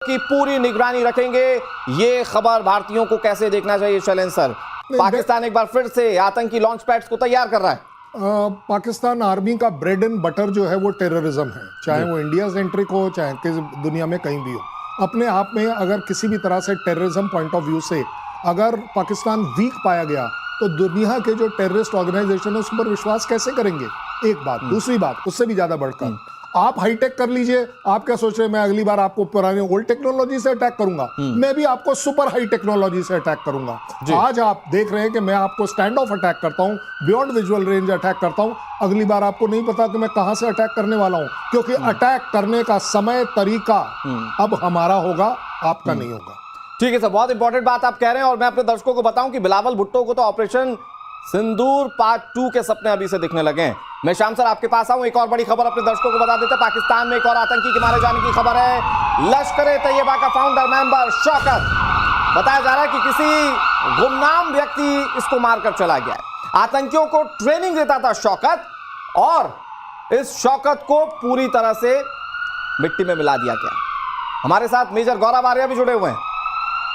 की पूरी निगरानी रखेंगे। ये खबर भारतीयों को कैसे देखना चाहिए शैलेंद्र सर? पाकिस्तान एक बार फिर से आतंकी लॉन्च पैड्स को तैयार कर रहा है। पाकिस्तान आर्मी का ब्रेड एंड बटर जो है वो टेररिज्म है, चाहे वो इंडिया सेंट्रिक हो चाहे किस दुनिया में कहीं भी हो। अपने आप में अगर किसी भी तरह से टेररिज्म पॉइंट ऑफ व्यू से अगर पाकिस्तान वीक पाया गया तो दुनिया के जो टेररिस्ट ऑर्गेनाइजेशन है उस पर विश्वास कैसे करेंगे? एक बात। दूसरी बात उससे भी ज्यादा बढ़कर आप हाईटेक कर लीजिए। आप क्या सोच रहे हैं मैं अगली बार आपको पुराने ओल्ड टेक्नोलॉजी से अटैक करूंगा? मैं भी आपको सुपर हाई टेक्नोलॉजी से अटैक करूंगा। आज आप देख रहे हैं कि मैं आपको स्टैंड ऑफ अटैक करता हूं, बियॉन्ड विजुअल रेंज अटैक करता हूं। अगली बार आपको नहीं पता कि मैं कहां से अटैक करने वाला हूं, क्योंकि अटैक करने का समय तरीका अब हमारा होगा, आपका नहीं होगा। ठीक है सर, बहुत इंपॉर्टेंट बात आप कह रहे हैं। और मैं अपने दर्शकों को बताऊं कि बिलावल भुट्टो को तो ऑपरेशन सिंदूर पार्ट 2 के सपने अभी से दिखने लगे हैं। मैं श्याम सर आपके पास आऊं, एक और बड़ी खबर अपने दर्शकों को बता देते हैं। पाकिस्तान में एक और आतंकी के मारे जाने की खबर है। लश्कर तैयबा का फाउंडर मेंबर शौकत, बताया जा रहा है कि किसी गुमनाम व्यक्ति इसको मारकर चला गया है। आतंकियों को ट्रेनिंग देता था शौकत, और इस शौकत को पूरी तरह से मिट्टी में मिला दिया गया। हमारे साथ मेजर गौरव आर्या भी जुड़े हुए हैं।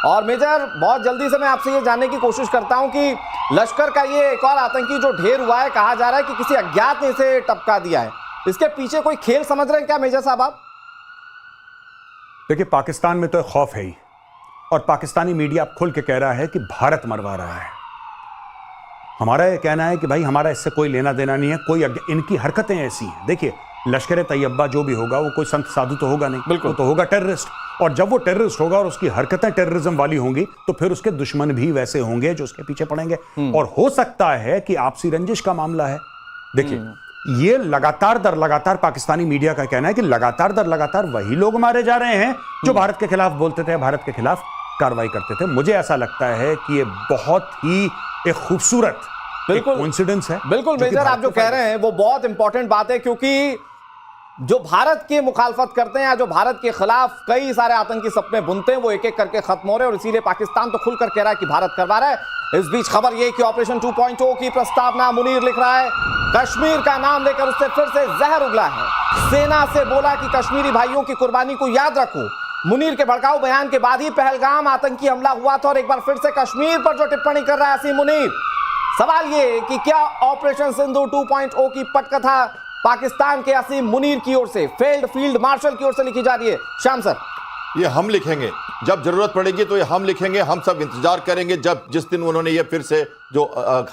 और मेजर, बहुत जल्दी से मैं आपसे ये जानने की कोशिश करता हूं कि लश्कर का ये एक और आतंकी जो ढेर हुआ है, कहा जा रहा है कि किसी अज्ञात ने इसे टपका दिया है। इसके पीछे कोई खेल समझ रहे हैं क्या मेजर साहब आप? देखिए, पाकिस्तान में तो खौफ है ही, और पाकिस्तानी मीडिया अब खुल के कह रहा है कि भारत मरवा रहा है। हमारा ये कहना है कि भाई हमारा इससे कोई लेना देना नहीं है, इनकी हरकतें ऐसी हैं। देखिए, लश्कर तैयबा जो भी होगा वो कोई संत साधु तो होगा नहीं, बिल्कुल तो होगा टेररिस्ट। और जब वो टेररिस्ट होगा और उसकी हरकतें टेररिज्म वाली होंगी तो फिर उसके दुश्मन भी वैसे होंगे जो उसके पीछे पड़ेंगे। और हो सकता है कि आपसी रंजिश का मामला है। देखिए, ये लगातार दर लगातार पाकिस्तानी मीडिया का कहना है कि लगातार दर लगातार वही लोग मारे जा रहे हैं जो भारत के खिलाफ बोलते थे, भारत के खिलाफ कार्रवाई करते थे। मुझे ऐसा लगता है कि ये बहुत ही एक खूबसूरत कोइंसिडेंस है। बिल्कुल मेजर, आप जो कह रहे हैं वो बहुत इंपॉर्टेंट बात है, क्योंकि जो भारत की मुखालफत करते हैं या जो भारत के खिलाफ कई सारे आतंकी सपने बुनते हैं वो एक एक करके खत्म हो रहे हैं। और इसीलिए पाकिस्तान तो खुलकर कह रहा है कि भारत करवा रहा है। इस बीच खबर यह कि ऑपरेशन 2.0 की प्रस्तावना मुनीर लिख रहा है। कश्मीर का नाम लेकर उससे फिर से जहर उगला है। सेना से बोला कि कश्मीरी भाइयों की कुर्बानी को याद रखो। मुनीर के भड़काऊ बयान के बाद ही पहलगाम आतंकी हमला हुआ था, और एक बार फिर से कश्मीर पर जो टिप्पणी कर रहा है असीम मुनीर। सवाल यह कि क्या ऑपरेशन सिंदूर 2.0 की पटकथा पाकिस्तान के असीम मुनीर की ओर से, फील्ड मार्शल की ओर से लिखी जा रही है? श्याम सर, ये हम लिखेंगे, जब जरूरत पड़ेगी तो ये हम लिखेंगे। हम सब इंतजार करेंगे जिस दिन उन्होंने ये फिर से जो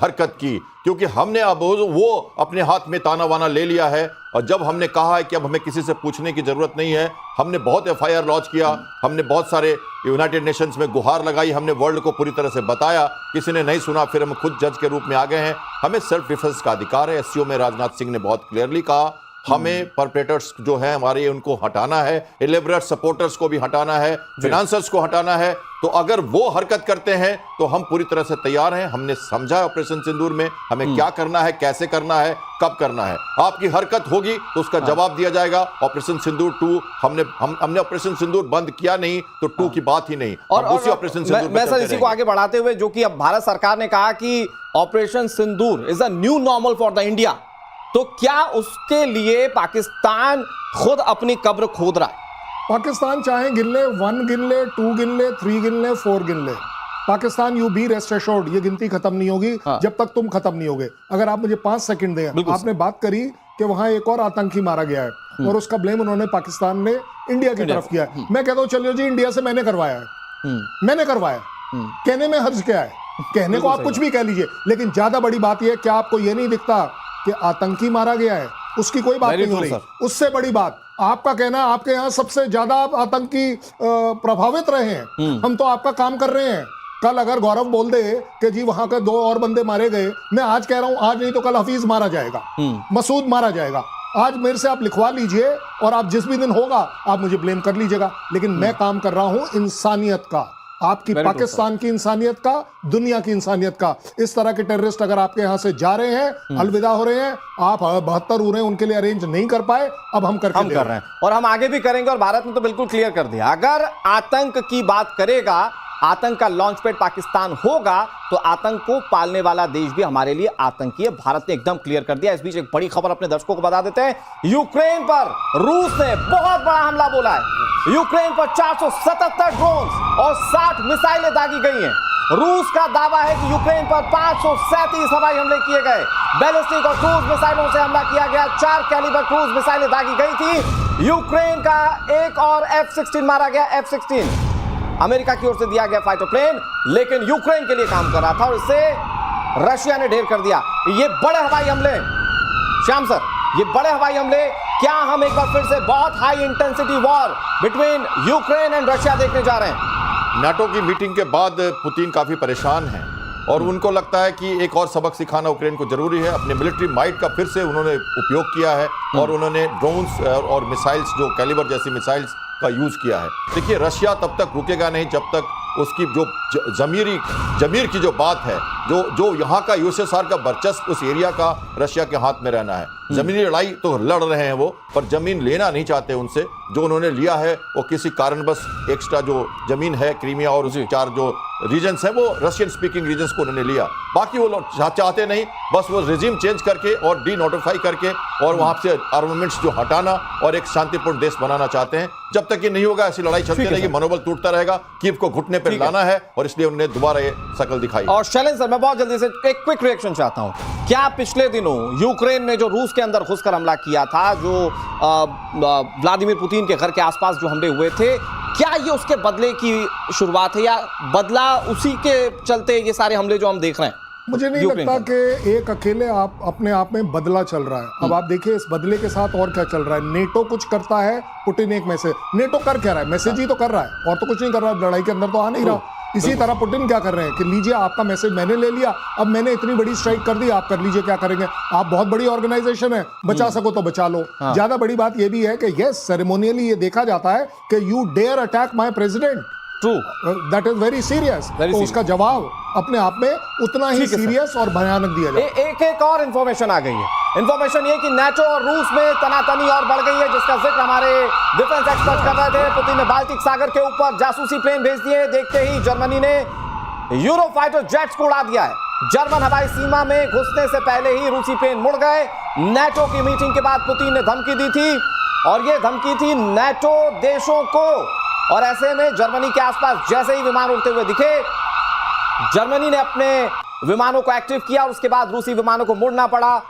हरकत की, क्योंकि हमने अब वो अपने हाथ में ताना वाना ले लिया है। और जब हमने कहा है कि अब हमें किसी से पूछने की जरूरत नहीं है, हमने बहुत FIR लॉन्च किया, हमने बहुत सारे यूनाइटेड नेशंस में गुहार लगाई, हमने वर्ल्ड को पूरी तरह से बताया। किसी ने नहीं सुना, फिर हम खुद जज के रूप में आ गए हैं। हमें सेल्फ डिफेंस का अधिकार है। SCO में राजनाथ सिंह ने बहुत क्लियरली कहा हमें परपेटर्स जो हैं हमारे, उनको हटाना है, एलिबरेट सपोर्टर्स को भी हटाना है, फिनांसर्स को हटाना है। तो अगर वो हरकत करते हैं तो हम पूरी तरह से तैयार हैं। हमने समझा है ऑपरेशन सिंदूर में हमें क्या करना है, कैसे करना है, कब करना है। आपकी हरकत होगी तो उसका जवाब दिया जाएगा। ऑपरेशन सिंदूर 2 हमने ऑपरेशन सिंदूर बंद किया नहीं तो 2 की बात ही नहीं। और उसी ऑपरेशन सिंदूर मैं सर इसी को आगे बढ़ाते हुए, जो कि अब भारत सरकार ने कहा कि operation Sindoor is a new normal for the India, तो क्या उसके लिए पाकिस्तान खुद अपनी कब्र खोद रहा है? पाकिस्तान चाहे गिन ले, 1 गिन ले, 2 गिन ले, 3 गिन ले, 4 गिन ले, Pakistan you be rest assured, ये गिनती खत्म नहीं होगी जब तक तुम खत्म नहीं होगे। अगर आप मुझे 5 सेकंड दें, आपने बात करी कि वहां एक और आतंकी मारा गया है और उसका ब्लेम उन्होंने पाकिस्तान ने इंडिया की तरफ किया है। मैं कहता हूं चलिए जी, इंडिया से मैंने करवाया है, मैंने करवाया, कहने में हर्ज क्या है? कहने को आप कुछ भी कह लीजिए, लेकिन ज्यादा बड़ी बात यह, क्या आपको यह नहीं दिखता कि आतंकी मारा गया है? उसकी कोई बात नहीं हो रही। उससे बड़ी बात आपका कहना, आपके यहाँ सबसे ज्यादा आतंकी प्रभावित रहे हैं, हम तो आपका काम कर रहे हैं। कल अगर गौरव बोल दे कि जी वहां के 2 और बंदे मारे गए, मैं आज कह रहा हूं आज नहीं तो कल हफीज मारा जाएगा, मसूद मारा जाएगा। आज मेरे से आप लिखवा लीजिए और आप जिस भी दिन होगा आप मुझे ब्लेम कर लीजिएगा, लेकिन मैं काम कर रहा हूं इंसानियत का, आपकी पाकिस्तान की इंसानियत का, दुनिया की इंसानियत का। इस तरह के टेररिस्ट अगर आपके यहां से जा रहे हैं, अलविदा हो रहे हैं, आप 72 हो रहे हैं, उनके लिए अरेंज नहीं कर पाए, अब हम कर रहे हैं और हम आगे भी करेंगे। और भारत ने तो बिल्कुल क्लियर कर दिया, अगर आतंक की बात करेगा आतंक का लॉन्च पैड पाकिस्तान होगा तो आतंक को पालने वाला देश भी हमारे लिए आतंकी है। भारत ने एकदम क्लियर कर दिया। इस बीच एक बड़ी खबर अपने दर्शकों को बता देते हैं। यूक्रेन पर रूस ने बहुत बड़ा हमला बोला है। यूक्रेन पर 477 ड्रोन और 60 मिसाइलें दागी गई हैं। रूस का दावा है कि यूक्रेन पर 537 हवाई हमले किए गए। बैलिस्टिक और क्रूज मिसाइलों से हमला किया गया। 4 कैलिबर क्रूज मिसाइलें दागी गई थी। यूक्रेन का एक और F-16 मारा गया। F-16 अमेरिका की ओर से दिया गया फाइटर प्लेन, लेकिन यूक्रेन के लिए काम कर रहा था और इसे रशिया ने ढेर कर दिया। ये बड़े हवाई हमले, श्याम सर, ये बड़े हवाई हमले, क्या हम एक बार फिर से बहुत high intensity war between Ukraine and Russia देखने जा रहे हैं? नाटो की मीटिंग के बाद पुतिन काफी परेशान हैं और उनको लगता है कि एक और सबक सिखाना यूक्रेन को जरूरी है। अपने मिलिट्री माइट का फिर से उन्होंने उपयोग किया है और उन्होंने ड्रोन्स और मिसाइल्स, जो कैलिबर जैसी मिसाइल्स का यूज किया है। देखिए, रशिया तब तक रुकेगा नहीं जब तक उसकी जो जमीर की जो बात है, जो यहाँ का यूएसएसआर का वर्चस्व उस एरिया का रशिया के हाथ में रहना है। जमीनी लड़ाई तो लड़ रहे हैं वो, पर जमीन लेना नहीं चाहते उनसे। जो उन्होंने लिया है वो किसी कारणवश एक्स्ट्रा जो जमीन है क्रीमिया और उसके 4 जो रीजन्स हैं वो रशियन स्पीकिंग रीजन्स को उन्होंने लिया। बाकी वो लोग चाहते नहीं, बस वो रिजीम चेंज करके और डी नोटिफाई करके और वहां से आर्मामेंट्स जो हटाना और एक शांतिपूर्ण देश बनाना चाहते हैं। जब तक ये नहीं होगा ऐसी लड़ाई चलती रहेगी, मनोबल टूटता रहेगा। कीव को घुटने पर लाना है और इसलिए उन्होंने दोबारा ये शकल दिखाई। और शैलेंद्र सर, मैं बहुत जल्दी से एक क्विक रिएक्शन चाहता हूं। क्या पिछले दिनों यूक्रेन ने जो रूस के अंदर घुसकर हमला किया था, जो व्लादिमीर पुतिन के घर के आसपास जो हमले हुए थे, क्या ये उसके बदले की शुरुआत है या बदला उसी के चलते ये सारे हमले जो हम देख रहे हैं? मुझे नहीं लगता कि एक अकेले आप अपने आप में बदला चल रहा है। अब आप देखिए इस बदले के साथ और क्या चल रहा है। नेटो कुछ करता है, पुतिन एक मैसेज, नेटो कर क्या रहा है? मैसेज ही तो कर रहा है और तो कुछ नहीं कर रहा है। लड़ाई के अंदर तो आ नहीं रहा। इसी तरह पुतिन क्या कर रहे हैं कि लीजिए आपका मैसेज मैंने ले लिया, अब मैंने इतनी बड़ी स्ट्राइक कर दी, आप कर लीजिए क्या करेंगे। आप बहुत बड़ी ऑर्गेनाइजेशन है, बचा सको तो बचा लो। ज्यादा बड़ी बात यह भी है कि यस, सेरेमोनियली ये देखा जाता है कि you dare attack my president, true, that is very serious. तो उसका जवाब अपने आप में उतना ही सीरियस और भयानक दिया जाए। एक और इंफॉर्मेशन आ गई है। इंफॉर्मेशन ये कि नाटो और रूस में तनातनी और बढ़ गई है, जिसका जिक्र हमारे डिफेंस एक्सपर्ट कर रहे थे। पुतिन ने बाल्टिक सागर के ऊपर जासूसी प्लेन भेज दिए। देखते ही जर्मनी ने यूरोफाइटर जेट्स को उड़ा दिया है। जर्मन हवाई सीमा में घुसने से पहले ही रूसी प्लेन मुड़ गए। नाटो की मीटिंग के बाद पुतिन ने धमकी दी थी और यह धमकी थी नाटो देशों को। और ऐसे में जर्मनी के आसपास जैसे ही विमान उड़ते हुए दिखे, जर्मनी ने अपने विमानों को एक्टिव किया और उसके बाद रूसी विमानों को मुड़ना पड़ा।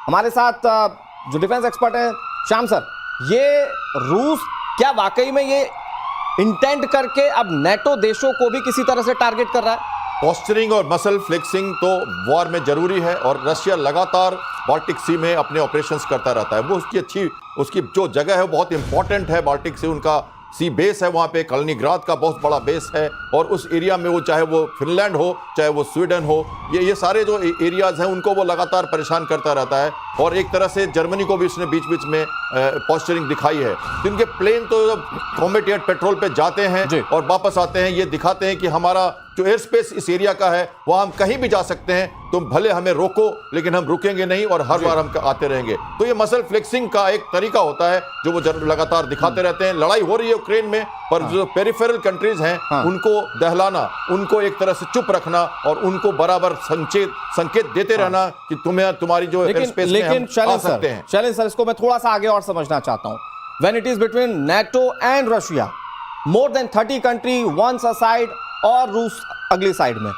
हमारे साथ जो डिफेंस एक्सपर्ट हैं श्याम सर, ये रूस क्या वाकई में ये इंटेंट करके अब नाटो देशों को भी किसी तरह से टारगेट कर रहा है? पोस्चरिंग और मसल फ्लेक्सिंग तो वॉर में जरूरी है और रशिया लगातार बाल्टिक सी में अपने ऑपरेशंस करता रहता है। वो उसकी जो जगह है बहुत इंपॉर्टेंट है। बाल्टिक सी उनका सी बेस है, वहाँ पे कलिनिंग्राड का बहुत बड़ा बेस है और उस एरिया में वो चाहे वो फिनलैंड हो चाहे वो स्वीडन हो, ये सारे जो एरियाज हैं उनको वो लगातार परेशान करता रहता है। और एक तरह से जर्मनी को भी उसने बीच बीच में पोस्चरिंग दिखाई है। तो इनके प्लेन तो कॉम्बैट एयर पेट्रोल पे जाते हैं और वापस आते हैं, ये दिखाते हैं कि हमारा जो एयर स्पेस इस एरिया का है वहाँ हम कहीं भी जा सकते हैं, तुम भले हमें रोको लेकिन हम रुकेंगे नहीं और हर बार हम आते रहेंगे। तो ये मसल फ्लेक्सिंग का एक तरीका होता है जो वो लगातार दिखाते रहते हैं। लड़ाई हो रही है यूक्रेन में, पर जो पेरिफेरल कंट्रीज हैं उनको दहलाना, उनको एक तरह से चुप रखना और उनको बराबर संकेत देते रहना कि तुम्हारी जो एयर स्पेस में हम आ सकते हैं। शैलेंद्र सर, इसको मैं थोड़ा सा आगे और समझना चाहता हूं। When it is between NATO and Russia, more than 30 country once a side और रूस अगली साइड में,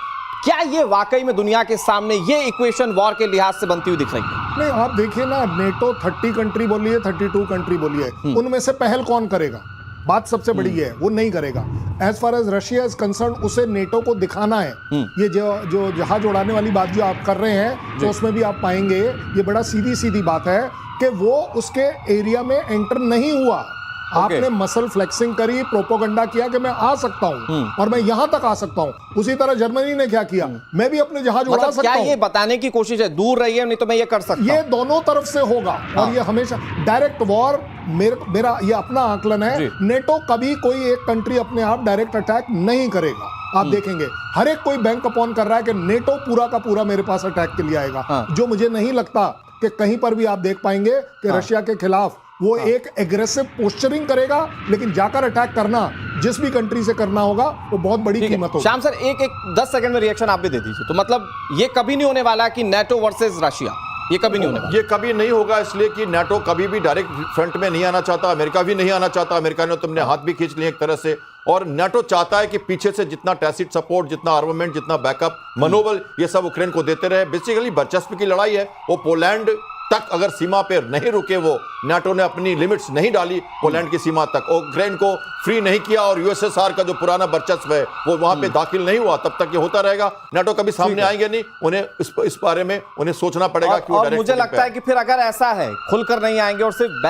क्या ये वाकई में दुनिया के सामने ये इक्वेशन वॉर के लिहाज से बनती हुई दिख रही है? नहीं, आप देखिए ना, नेटो 30 कंट्री बोली है, 32 कंट्री बोली है, उनमें से पहल कौन करेगा? बात सबसे बड़ी है, वो नहीं करेगा। As far as Russia is concern, उसे नेटो को दिखाना है। ये जो जहाज उड़ाने वाली बात जो आप कर रहे हैं, तो उसमें भी आप पाएंगे ये बड़ा सीधी बात है कि वो उसके एरिया में एंटर नहीं हुआ। आपने मसल फ्लेक्सिंग करी, प्रोपोगंडा किया कि मैं आ सकता हूं और मैं यहां तक आ सकता हूं। उसी तरह जर्मनी ने क्या किया, मैं भी अपने जहाज उड़ा सकता हूं। क्या ये बताने की कोशिश है दूर रहिए, नहीं तो मैं ये कर सकता हूं? ये दोनों तरफ से होगा और ये हमेशा डायरेक्ट वॉर, मेरा ये अपना आकलन है, नेटो कभी कोई एक कंट्री अपने आप डायरेक्ट अटैक नहीं करेगा। आप देखेंगे हर एक कोई बैंक अपॉन कर रहा है कि नेटो पूरा का पूरा मेरे पास अटैक के लिए आएगा, जो मुझे नहीं लगता कि कहीं पर भी आप देख पाएंगे कि रशिया के खिलाफ वो एक एग्रेसिव पोस्चरिंग करेगा, लेकिन जाकर अटैक करना जिस भी कंट्री से करना होगा वो बहुत बड़ी कीमत होगी। श्याम सर, एक 10 सेकंड में रिएक्शन आप भी दे दीजिए। तो मतलब ये कभी नहीं होने वाला कि नेटो वर्सेस रशिया, ये कभी नहीं होने वाला। ये कभी नहीं होगा, इसलिए कि नाटो कभी भी डायरेक्ट फ्रंट में नहीं आना चाहता, अमेरिका भी नहीं आना चाहता। अमेरिका ने तुमने हाथ भी खींच लिए एक तरह से, और नाटो चाहता है कि पीछे से जितना टैसिट सपोर्ट, जितना आर्मामेंट, जितना बैकअप, मनोबल, ये सब यूक्रेन को देते रहे। बेसिकली वर्चस्व की लड़ाई है। वो पोलैंड तक अगर सीमा पे नहीं रुके, वो नाटो ने अपनी लिमिट्स नहीं डाली पोलैंड की सीमा तक, यूक्रेन को फ्री नहीं किया, और यूएसएसआर का जो पुराना वर्चस्व है वो वहां पे दाखिल नहीं हुआ, तब तक ये होता रहेगा। नाटो कभी सामने आएंगे नहीं, उन्हें इस बारे में उन्हें सोचना पड़ेगा कि और मुझे लगता है कि फिर अगर ऐसा है खुलकर नहीं आएंगे और सिर्फ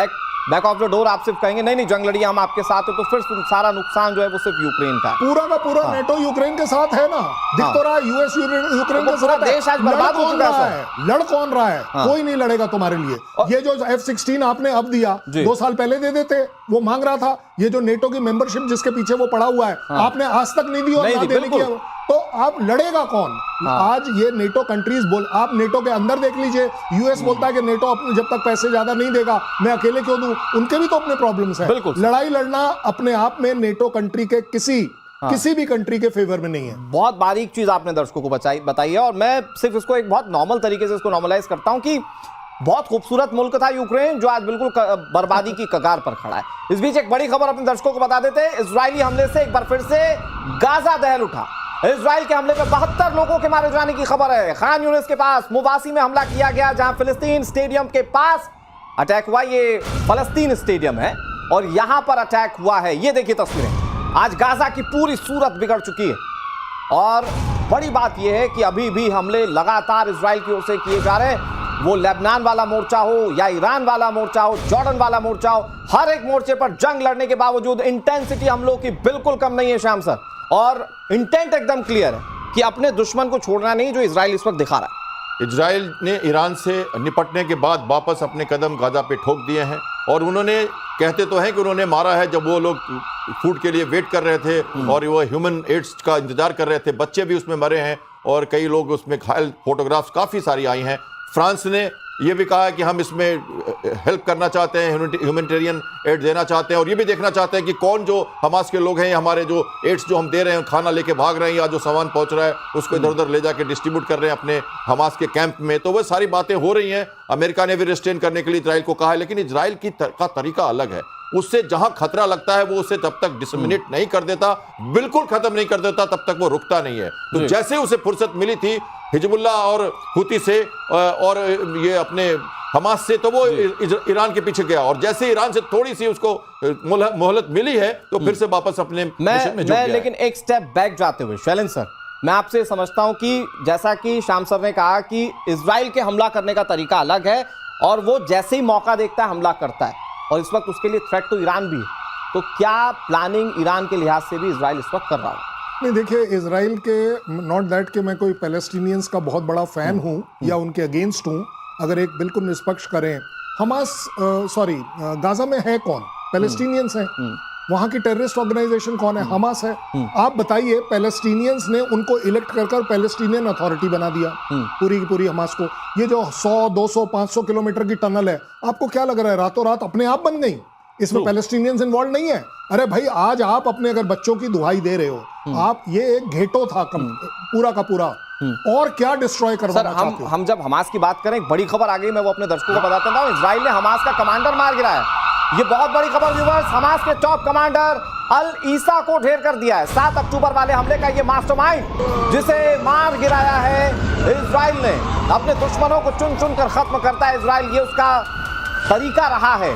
बैक ऑफ द डोर आप सिर्फ कहेंगे नहीं जंग लड़ी हम आपके साथ है, तो फिर सारा नुकसान जो है वो सिर्फ यूक्रेन का है। पूरा का पूरा नेटो यूक्रेन के साथ है ना, दिख तो रहा है यूएस यूक्रेन के साथ है। देश आज बर्बाद हो चुका है। लड़ कौन रहा है? कोई नहीं लड़ेगा तुम्हारे लिए। ये जो F-16 आपने अब दिया, 2 साल पहले दे देते, वो मांग रहा था। ये जो नेटो की मेंबरशिप जिसके पीछे वो पड़ा हुआ है, आपने आज तक नहीं दी और ना देने की, तो आप लड़ेगा कौन? आज ये नेटो कंट्रीज आप नेटो के अंदर देख लीजिए, यूएस बोलता है कि नेटो अपने जब तक पैसे ज्यादा नहीं देगा मैं अकेले क्यों दूं? उनके भी तो अपने प्रॉब्लम्स हैं। लड़ाई लड़ना अपने आप में नेटो कंट्री के किसी भी कंट्री के फेवर में नहीं है। बहुत बारीक चीज आपने दर्शकों को बताई है, और मैं सिर्फ इसको एक बहुत नॉर्मल तरीके से इसको नॉर्मलाइज करता हूं कि बहुत खूबसूरत मुल्क था यूक्रेन, जो आज बिल्कुल बर्बादी की कगार पर खड़ा है। इस बीच एक बड़ी खबर अपने दर्शकों को बता देते हैं। इजरायली हमले से एक बार फिर से गाजा दहल उठा। इजराइल के हमले में 72 लोगों के मारे जाने की खबर है। खान यूनिस के पास मुवासी में हमला किया गया, जहां फिलिस्तीन स्टेडियम के पास अटैक हुआ। ये फलस्तीन स्टेडियम है और यहां पर अटैक हुआ है। ये देखिए तस्वीरें। आज गाजा की पूरी सूरत बिगड़ चुकी है, और बड़ी बात यह है कि अभी भी हमले लगातार इजराइल की ओर से किए जा रहे हैं। वो लेबनान वाला मोर्चा हो या ईरान वाला मोर्चा हो, जॉर्डन वाला मोर्चा हो, हर एक मोर्चे पर जंग लड़ने के बावजूद इंटेंसिटी हमलों की बिल्कुल कम नहीं है श्याम सर, और इंटेंट एकदम क्लियर है कि अपने दुश्मन को छोड़ना नहीं, जो इजराइल इस वक्त दिखा रहा है। इजराइल ने ईरान से निपटने के बाद वापस अपने कदम गाजा पे ठोक दिए हैं, और उन्होंने कहते तो हैं कि उन्होंने मारा है जब वो लोग फूड के लिए वेट कर रहे थे और वो ह्यूमन एड्स का इंतजार कर रहे थे। बच्चे भी उसमें मरे हैं और कई लोग उसमें घायल, फोटोग्राफ्स काफ़ी सारी आई हैं। फ्रांस ने ये भी कहा है कि हम इसमें हेल्प करना चाहते हैं, ह्यूमैनिटेरियन एड देना चाहते हैं, और ये भी देखना चाहते हैं कि कौन जो हमास के लोग हैं, हमारे जो एड्स जो हम दे रहे हैं, खाना लेके भाग रहे हैं या जो सामान पहुंच रहा है उसको इधर उधर ले जाके डिस्ट्रीब्यूट कर रहे हैं अपने हमास के कैंप में। तो वो सारी बातें हो रही हैं। अमेरिका ने भी रिस्ट्रेन करने के लिए इजराइल को कहा है, लेकिन इजराइल का तरीका अलग है। उससे जहां खतरा लगता है वो उसे तब तक डिसमिनेट नहीं कर देता, बिल्कुल खत्म नहीं कर देता, तब तक वो रुकता नहीं है। तो जैसे उसे फुर्सत मिली थी हिजबुल्लाह और हुती से और ये अपने हमास से, तो वो ईरान के पीछे गया, और जैसे ईरान से थोड़ी सी उसको मोहलत मिली है तो फिर से वापस अपने मिशन में जुट गया। लेकिन एक स्टेप बैक जाते हुए शैलेंद्र सर, मैं आपसे समझता हूं कि जैसा कि श्याम सर ने कहा कि इजराइल के हमला करने का तरीका अलग है, और वो जैसे ही मौका देखता है हमला करता है, और इस वक्त उसके लिए थ्रेट तो ईरान भी है। तो क्या प्लानिंग ईरान के लिहाज से भी इजराइल इस वक्त कर रहा है? नहीं, देखिए, इजराइल के नॉट दैट कि मैं कोई पैलेस्टीनियंस का बहुत बड़ा फैन हूं या उनके अगेंस्ट हूं, अगर एक बिल्कुल निष्पक्ष करें, हमास गाजा में है कौन? पैलेस्टीनियंस हैं। वहां की टेररिस्ट ऑर्गेनाइजेशन कौन है? हमास है। आप बताइए, पैलेस्टीनियंस ने उनको इलेक्ट कर पैलेस्टीनियन अथॉरिटी बना दिया पूरी की पूरी हमास को। ये जो 100, 200, 500 किलोमीटर की टनल है, आपको क्या लग रहा है रातों रात अपने आप बन गई? इसमें पैलेस्टीनियंस इन्वॉल्व नहीं है। अरे भाई, आज आप अपने अगर बच्चों की दुहाई दे रहे हो, आप ये एक घेटो था पूरा का पूरा, और क्या डिस्ट्रॉय करवाना चाहते हो? हम जब हमास की बात करें, बड़ी खबर आ गई, मैं वो अपने दर्शकों को बताता हूं। इजराइल ने हमास का कमांडर मार गिराया। ये बहुत बड़ी खबर व्यूअर्स, हमास के टॉप कमांडर अल ईसा को ढेर कर दिया है। 7 अक्टूबर वाले हमले का ये मास्टरमाइंड जिसे मार गिराया है इजराइल ने। अपने दुश्मनों को चुन चुन कर खत्म करता है इजराइल, ये उसका तरीका रहा है,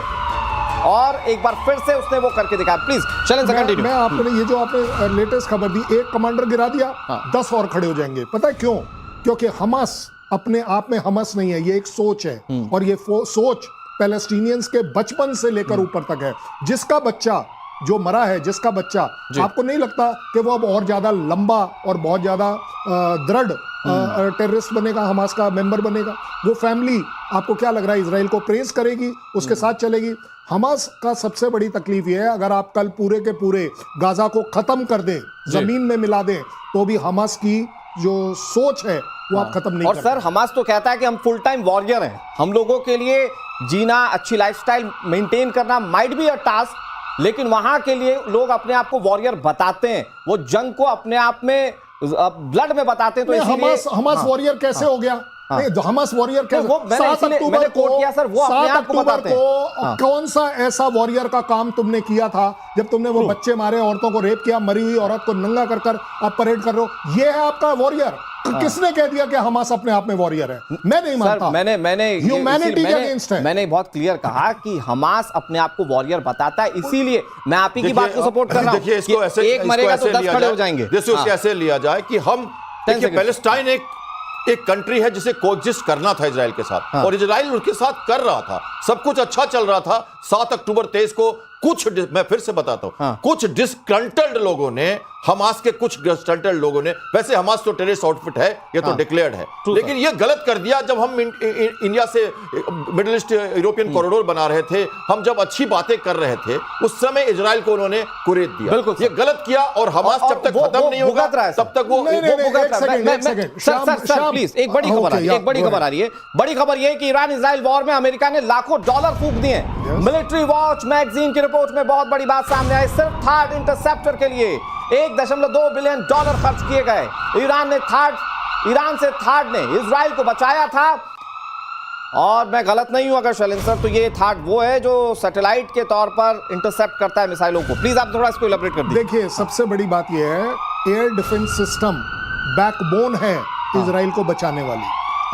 और एक बार फिर से उसने वो करके दिखाया। प्लीज चलें, कंटिन्यू। मैं आपने ये जो आपने लेटेस्ट खबर दी, एक कमांडर गिरा दिया, 10 और खड़े हो जाएंगे। पता है क्यों? क्योंकि हमास अपने आप में हमस नहीं है, ये एक सोच है, और ये सोच पैलेस्टीनियंस के बचपन से लेकर ऊपर तक है। जिसका बच्चा जो मरा है, जिसका बच्चा, आपको नहीं लगता कि वो अब और ज्यादा लंबा और बहुत ज्यादा दृढ़ टेररिस्ट बनेगा, हमास का मेंबर बनेगा? वो फैमिली, आपको क्या लग रहा है, इजराइल को प्रेज करेगी, उसके साथ चलेगी? हमास का सबसे बड़ी तकलीफ यह है, अगर आप कल पूरे के पूरे गाजा को खत्म कर दें, जमीन में मिला दें, तो भी हमास की जो सोच है वो आप खत्म नहीं और कर सर हमास तो कहता है कि हम फुल टाइम वॉरियर हैं, हम लोगों के लिए जीना, अच्छी लाइफस्टाइल मेंटेन करना माइट बी अ टास्क, लेकिन वहां के लिए लोग अपने आप को वॉरियर बताते हैं, वो जंग को अपने आप में ब्लड में बताते हैं। तो इसीलिए हमास वॉरियर कैसे हो गया? नहीं, हमास वॉरियर कैसे? वो मैंने 7 इसीलिए- अक्टूबर मैंने को कोट किया सर, वो अपने 7 आप को अक्टूबर बताते हैं। को कौन सा ऐसा वॉरियर का काम तुमने किया था जब तुमने वो बच्चे मारे, औरतों को रेप किया, मरी हुई औरत को नंगा कर कर आप परेड कर रहे हो? ये है आपका वॉरियर? किसने कह दिया कि हमास अपने आप में वॉरियर है? मैं नहीं मानता। ह्यूमैनिटी के अगेंस्ट है। मैंने बहुत क्लियर कहा कि हमास अपने आप को वॉरियर बताता है, इसीलिए मैं आप ही की बात को सपोर्ट कर रहा हूं। देखिए इसको ऐसे एक मरेगा तो 10 खड़े हो जाएंगे। देखिए उसको ऐसे लिया जाए कि हम देखिए सेकंड। पैलेस्टाइन एक कंट्री है जिसे कोएग्जिस्ट करना था इजराइल के साथ, और इजराइल उसके साथ कर रहा था, सब कुछ अच्छा चल रहा था। 7 अक्टूबर 23 को मैं फिर से बताता हूं, कुछ डिस्कंटल्ड लोगों ने, हमास के कुछ डिस्कंटल्ड लोगों ने, वैसे हमास तो टेररिस्ट आउटफिट है, ये तो डिक्लेयर्ड है, लेकिन ये गलत कर दिया जब हम इंडिया से मिडिल ईस्ट यूरोपियन कॉरिडोर बना रहे थे, हम जब अच्छी बातें कर रहे थे, उस समय इजराइल को उन्होंने कुरेद दिया। ये गलत किया, और हमास जब तक खत्म नहीं होगा तब तक वो सर प्लीज, एक बड़ी खबर आ रही है, एक बड़ी खबर आ रही है। बड़ी खबर यह है कि ईरान इजराइल वॉर में अमेरिका ने लाखों डॉलर फूंक दिए। मिलिट्री वॉच मैगजीन की रिपोर्ट में बहुत बड़ी बात सामने आई, सिर्फ थर्ड इंटरसेप्टर के लिए 1.2 बिलियन डॉलर खर्च किए गए। ईरान से थर्ड ने इजराइल को बचाया था, और मैं गलत नहीं हूं अगर शैलेंद्र सर, तो ये थर्ड वो है जो सैटेलाइट के तौर पर इंटरसेप्ट करता है मिसाइलों को। प्लीज आप थोड़ा इसको इलैबोरेट कर दीजिए। देखिए सबसे बड़ी बात यह है, एयर डिफेंस सिस्टम बैकबोन है इजराइल को बचाने वाली।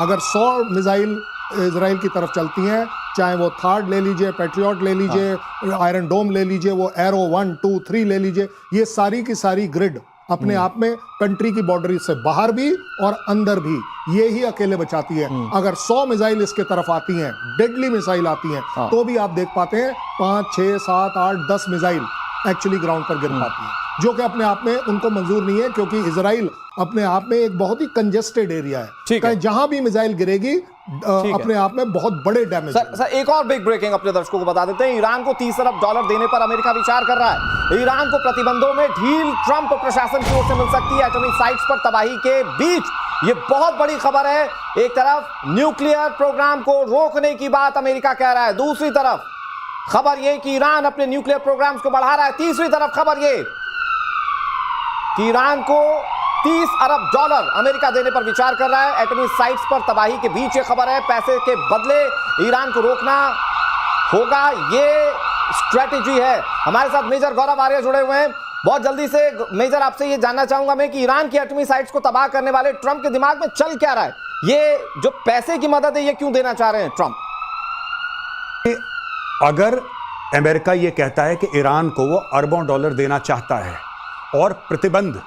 अगर 100 मिसाइल इजराइल की तरफ चलती हैं, चाहे वो थर्ड ले लीजिए, पैट्रियट ले लीजिए, आयरन डोम ले लीजिए, वो एरो 1, 2, 3 ले लीजिए, ये सारी की सारी ग्रिड अपने आप में कंट्री की बाउंड्री से बाहर भी और अंदर भी ये ही अकेले बचाती है। अगर 100 मिसाइल इसके तरफ आती हैं, डेडली मिसाइल आती हैं, तो भी आप देख पाते हैं 5, 6, 7, 8, 10 मिसाइल एक्चुअली ग्राउंड पर गिर पाती हैं, जो कि अपने आप में उनको मंजूर नहीं है, क्योंकि इजराइल अपने आप में एक बहुत ही कंजेस्टेड एरिया है। कहीं जहां भी मिसाइल गिरेगी अपने आप में बहुत बड़े डैमेज। सर एक और बिग ब्रेकिंग अपने दर्शकों को बता देते हैं। ईरान को 30 अरब डॉलर देने पर अमेरिका विचार कर रहा है। ईरान को प्रतिबंधों में ढील ट्रंप प्रशासन की ओर से मिल सकती है एटॉमिक साइट्स पर तबाही के बीच। ये बहुत बड़ी खबर है। एक तरफ न्यूक्लियर प्रोग्राम को रोकने की बात अमेरिका कह रहा है, दूसरी तरफ खबर यह कि ईरान अपने न्यूक्लियर प्रोग्राम्स को बढ़ा रहा है, तीसरी तरफ खबर यह कि ईरान को 30 अरब डॉलर अमेरिका देने पर विचार कर रहा है एटॉमिक साइट्स पर तबाही के बीच। ये खबर है, पैसे के बदले ईरान को रोकना होगा, ये स्ट्रेटेजी है। हमारे साथ मेजर गौरव आर्य जुड़े हुए हैं। बहुत जल्दी से मेजर आपसे ये जानना चाहूंगा मैं कि ईरान की एटॉमिक साइट्स को तबाह करने वाले ट्रंप के दिमाग में चल क्या रहा है? ये जो पैसे की मदद है ये क्यों देना चाह रहे हैं ट्रंप? अगर अमेरिका ये कहता है कि ईरान को वो अरबों डॉलर देना चाहता है और प्रतिबंध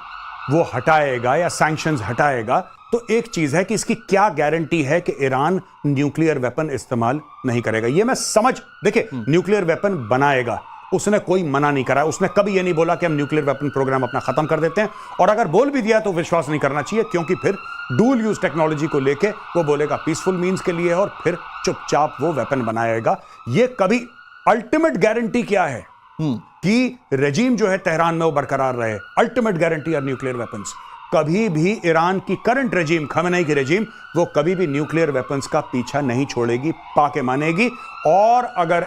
वो हटाएगा या सैंक्शंस हटाएगा, तो एक चीज है कि इसकी क्या गारंटी है कि ईरान न्यूक्लियर वेपन इस्तेमाल नहीं करेगा। ये मैं समझ, देखिए न्यूक्लियर वेपन बनाएगा, उसने कोई मना नहीं करा, उसने कभी ये नहीं बोला कि हम न्यूक्लियर वेपन प्रोग्राम अपना खत्म कर देते हैं, और अगर बोल भी दिया तो विश्वास नहीं करना चाहिए, क्योंकि फिर डुअल यूज टेक्नोलॉजी को लेके वो बोलेगा पीसफुल मीन्स के लिए, और फिर चुपचाप वो वेपन बनाएगा। ये कभी अल्टीमेट गारंटी क्या है कि रेजीम जो है तेहरान में वो बरकरार रहे? अल्टीमेट गारंटी और न्यूक्लियर वेपन्स। कभी भी ईरान की करंट रेजीम, खमेनेई की रेजीम, वो कभी भी न्यूक्लियर वेपन्स का पीछा नहीं छोड़ेगी, पाके मानेगी। और अगर